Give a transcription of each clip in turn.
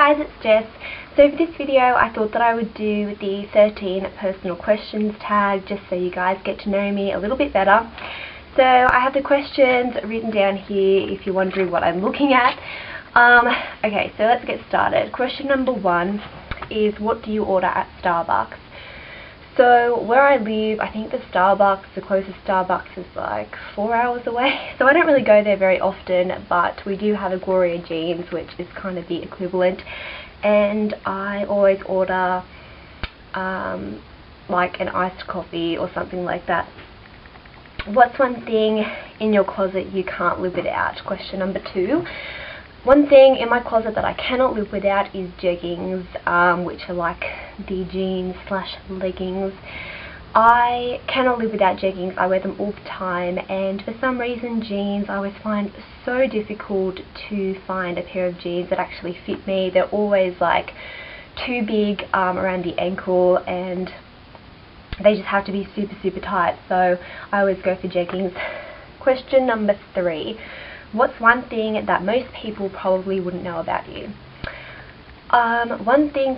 guys, it's Jess. So for this video I thought that I would do the 13 personal questions tag just so you guys get to know me a little bit better. So I have the questions written down here if you're wondering what I'm looking at. Okay, so let's get started. Question number 1 is, what do you order at Starbucks? So where I live, I think the closest Starbucks is like 4 hours away. So I don't really go there very often, but we do have a Gloria Jeans, which is kind of the equivalent. And I always order like an iced coffee or something like that. What's one thing in your closet you can't live without? Question number 2. One thing in my closet that I cannot live without is jeggings, which are like the jeans / leggings. I cannot live without jeggings. I wear them all the time, and for some reason jeans I always find so difficult to find a pair of jeans that actually fit me. They're always like too big around the ankle, and they just have to be super tight, so I always go for jeggings. Question number 3. What's one thing that most people probably wouldn't know about you? One thing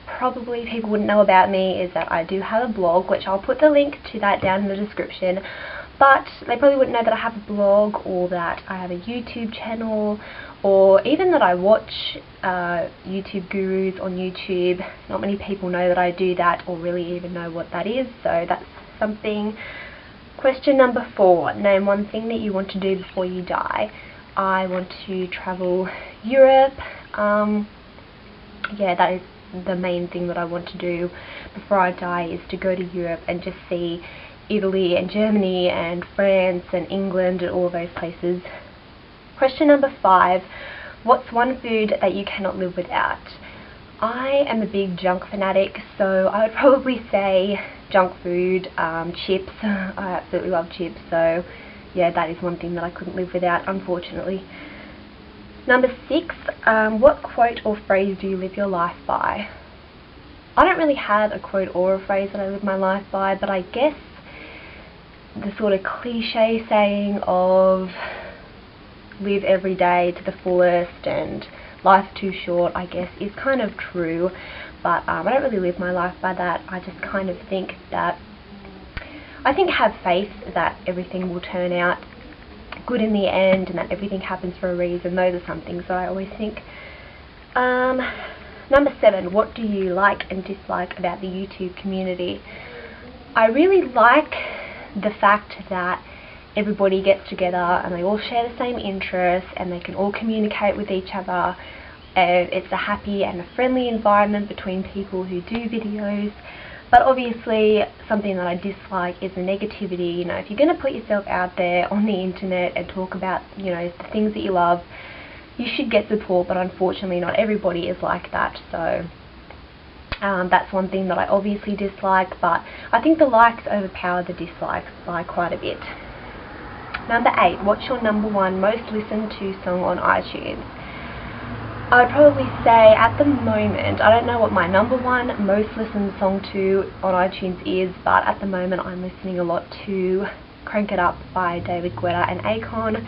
probably people wouldn't know about me is that I do have a blog, which I'll put the link to that down in the description. But they probably wouldn't know that I have a blog, or that I have a YouTube channel, or even that I watch YouTube gurus on YouTube. Not many people know that I do that, or really even know what that is, so that's something. Question number 4. Name one thing that you want to do before you die. I want to travel Europe. Yeah, that is the main thing that I want to do before I die, is to go to Europe and just see Italy and Germany and France and England and all those places. Question number 5. What's one food that you cannot live without? I am a big junk fanatic, so I would probably say junk food, chips. I absolutely love chips, so yeah, that is one thing that I couldn't live without, unfortunately. Number 6, what quote or phrase do you live your life by? I don't really have a quote or a phrase that I live my life by, but I guess the sort of cliche saying of live every day to the fullest and life's too short, I guess, is kind of true. But I don't really live my life by that. I just kind of think that, have faith that everything will turn out good in the end, and that everything happens for a reason. Those are some things that I always think. Number 7, what do you like and dislike about the YouTube community? I really like the fact that everybody gets together and they all share the same interests and they can all communicate with each other. It's a happy and a friendly environment between people who do videos. But obviously something that I dislike is the negativity. You know, if you're going to put yourself out there on the internet and talk about, you know, the things that you love, you should get support, but unfortunately not everybody is like that. So that's one thing that I obviously dislike, but I think the likes overpower the dislikes by quite a bit. Number 8, what's your number 1 most listened to song on iTunes? I would probably say at the moment, I don't know what my number 1 most listened song to on iTunes is, but at the moment I'm listening a lot to Crank It Up by David Guetta and Akon.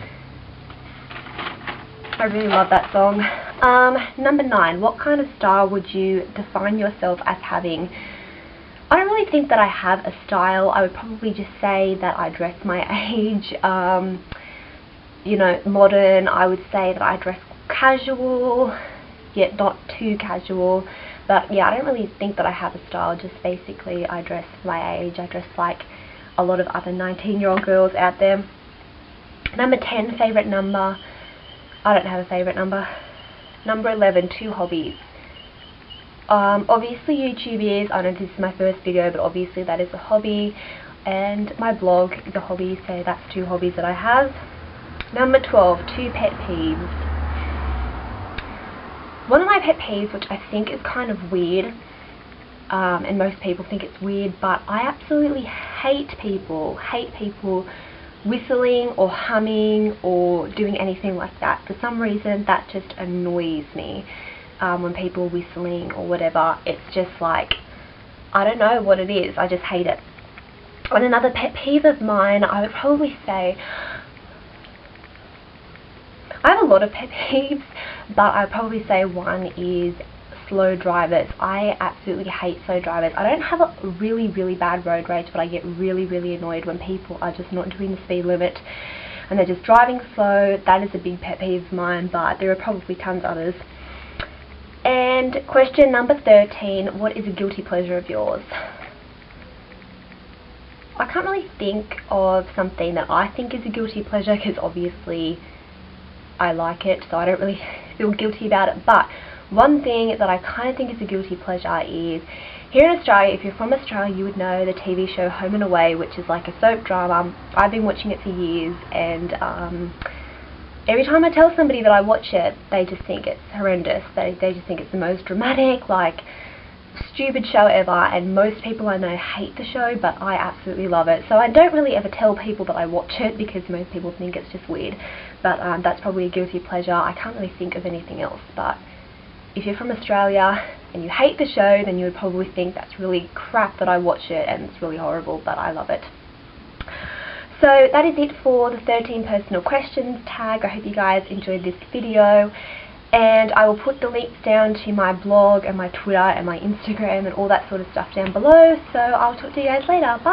I really love that song. Number 9, what kind of style would you define yourself as having? I don't really think that I have a style. I would probably just say that I dress my age. You know, modern. I would say that I dress casual, yet not too casual. But yeah, I don't really think that I have a style. Just basically I dress my age. I dress like a lot of other 19-year-old girls out there. Number 10, favourite number. I don't have a favourite number. Number 11, 2 hobbies. Obviously YouTube is, I know this is my first video, but obviously that is a hobby, and my blog is a hobby, so that's 2 hobbies that I have. Number 12, 2 pet peeves. One of my pet peeves, which I think is kind of weird, and most people think it's weird, but I absolutely hate people whistling or humming or doing anything like that. For some reason that just annoys me. When people are whistling or whatever, it's just like, I don't know what it is, I just hate it. And another pet peeve of mine, I would probably say, I have a lot of pet peeves, but I'd probably say one is slow drivers. I absolutely hate slow drivers. I don't have a really bad road rage, but I get really annoyed when people are just not doing the speed limit and they're just driving slow. That is a big pet peeve of mine, but there are probably tons of others. And question number 13, what is a guilty pleasure of yours? I can't really think of something that I think is a guilty pleasure, because obviously I like it, so I don't really feel guilty about it. But one thing that I kind of think is a guilty pleasure is, here in Australia, if you're from Australia, you would know the TV show Home and Away, which is like a soap drama. I've been watching it for years, and every time I tell somebody that I watch it, they just think it's horrendous. They just think it's the most dramatic, like, stupid show ever, and most people I know hate the show, but I absolutely love it. So I don't really ever tell people that I watch it, because most people think it's just weird. But that's probably a guilty pleasure. I can't really think of anything else, but if you're from Australia and you hate the show, then you would probably think that's really crap that I watch it and it's really horrible, but I love it. So that is it for the 13 personal questions tag. I hope you guys enjoyed this video, and I will put the links down to my blog and my Twitter and my Instagram and all that sort of stuff down below. So I'll talk to you guys later. Bye!